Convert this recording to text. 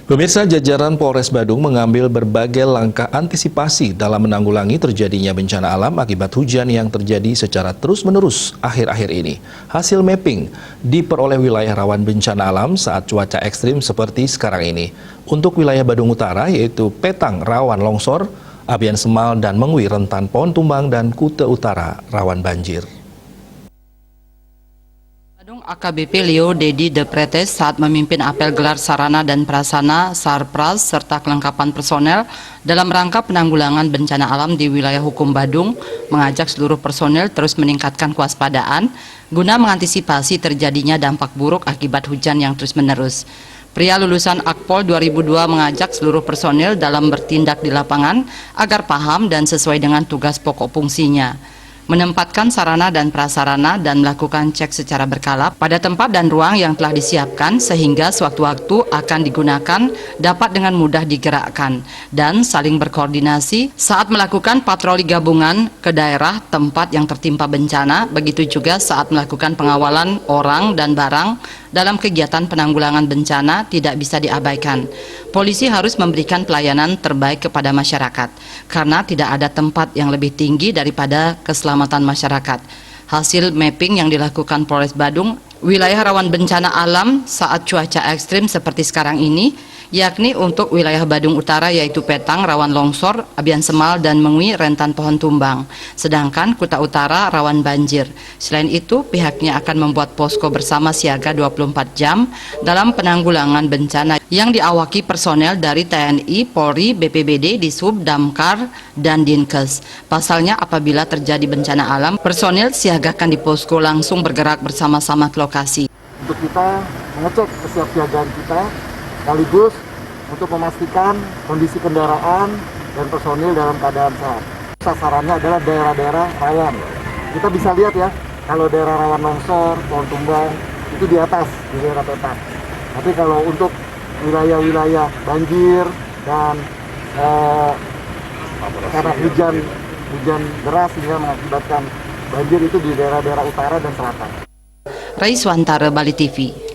Pemirsa, jajaran Polres Badung mengambil berbagai langkah antisipasi dalam menanggulangi terjadinya bencana alam akibat hujan yang terjadi secara terus-menerus akhir-akhir ini. Hasil mapping diperoleh wilayah rawan bencana alam saat cuaca ekstrim seperti sekarang ini. Untuk wilayah Badung Utara yaitu Petang rawan longsor, Abian Semal dan Mengwi rentan pohon tumbang, dan Kuta Utara rawan banjir. AKBP Leo Dedi De Pretes saat memimpin apel gelar sarana dan prasarana Sarpras serta kelengkapan personel dalam rangka penanggulangan bencana alam di wilayah hukum Badung, mengajak seluruh personel terus meningkatkan kewaspadaan guna mengantisipasi terjadinya dampak buruk akibat hujan yang terus-menerus. Pria lulusan Akpol 2002 mengajak seluruh personel dalam bertindak di lapangan agar paham dan sesuai dengan tugas pokok fungsinya. Menempatkan sarana dan prasarana dan melakukan cek secara berkala pada tempat dan ruang yang telah disiapkan sehingga sewaktu-waktu akan digunakan dapat dengan mudah digerakkan dan saling berkoordinasi saat melakukan patroli gabungan ke daerah tempat yang tertimpa bencana, begitu juga saat melakukan pengawalan orang dan barang dalam kegiatan penanggulangan bencana tidak bisa diabaikan. Polisi harus memberikan pelayanan terbaik kepada masyarakat karena tidak ada tempat yang lebih tinggi daripada keselamatan masyarakat. Hasil mapping yang dilakukan Polres Badung, wilayah rawan bencana alam saat cuaca ekstrim seperti sekarang ini, yakni untuk wilayah Badung Utara yaitu Petang rawan longsor, Abian Semal dan Mengwi rentan pohon tumbang, sedangkan Kuta Utara rawan banjir. Selain itu, pihaknya akan membuat posko bersama siaga 24 jam dalam penanggulangan bencana yang diawaki personel dari TNI, Polri, BPBD, Dishub, Damkar, dan Dinkes. Pasalnya, apabila terjadi bencana alam, personel siagakan di posko langsung bergerak bersama-sama ke lokasi. Untuk kita mengecek kesiapsiagaan kita, sekaligus untuk memastikan kondisi kendaraan dan personil dalam keadaan sehat. Sasarannya adalah daerah-daerah rawan. Kita bisa lihat ya, kalau daerah rawan longsor, pohon tumbang, itu di atas, di daerah Petang. Tapi kalau untuk wilayah-wilayah banjir dan karena hujan deras sehingga mengakibatkan banjir itu di daerah-daerah utara dan selatan. Raiswantara, Bali TV.